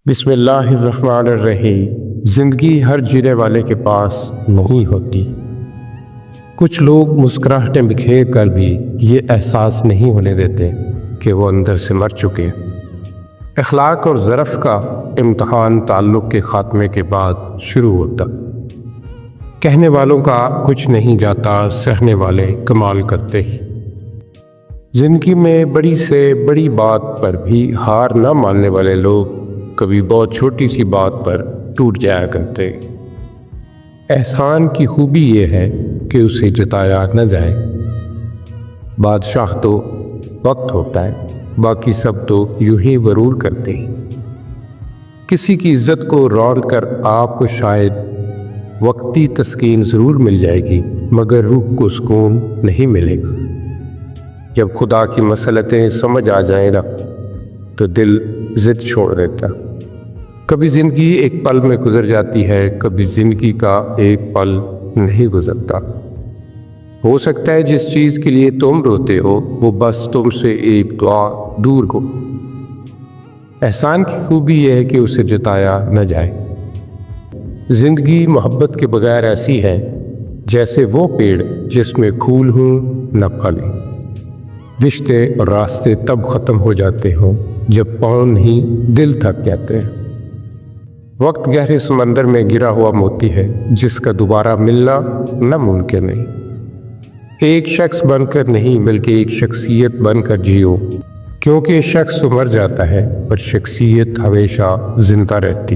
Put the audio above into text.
بسم اللہ الرحمن الرحیم۔ زندگی ہر جینے والے کے پاس نہیں ہوتی۔ کچھ لوگ مسکراہٹیں بکھیر کر بھی یہ احساس نہیں ہونے دیتے کہ وہ اندر سے مر چکے۔ اخلاق اور ظرف کا امتحان تعلق کے خاتمے کے بعد شروع ہوتا۔ کہنے والوں کا کچھ نہیں جاتا، سہنے والے کمال کرتے ہی۔ زندگی میں بڑی سے بڑی بات پر بھی ہار نہ ماننے والے لوگ کبھی بہت چھوٹی سی بات پر ٹوٹ جایا کرتے۔ احسان کی خوبی یہ ہے کہ اسے جتایا نہ جائے۔ بادشاہ تو وقت ہوتا ہے، باقی سب تو یوں ہی غرور کرتے ہیں۔ کسی کی عزت کو رون کر آپ کو شاید وقتی تسکین ضرور مل جائے گی، مگر روح کو سکون نہیں ملے گا۔ جب خدا کی مصلحتیں سمجھ آ جائیں نا تو دل ضد چھوڑ دیتا۔ کبھی زندگی ایک پل میں گزر جاتی ہے، کبھی زندگی کا ایک پل نہیں گزرتا۔ ہو سکتا ہے جس چیز کے لیے تم روتے ہو وہ بس تم سے ایک دعا دور ہو۔ احسان کی خوبی یہ ہے کہ اسے جتایا نہ جائے۔ زندگی محبت کے بغیر ایسی ہے جیسے وہ پیڑ جس میں پھول ہوں نہ پھل۔ رشتے اور راستے تب ختم ہو جاتے ہوں جب پاؤں نہیں دل تھک جاتے ہیں۔ وقت گہرے سمندر میں گرا ہوا موتی ہے جس کا دوبارہ ملنا ناممکن نہیں۔ ایک شخص بن کر نہیں بلکہ ایک شخصیت بن کر جیو، کیونکہ شخص تو مر جاتا ہے پر شخصیت ہمیشہ زندہ رہتی۔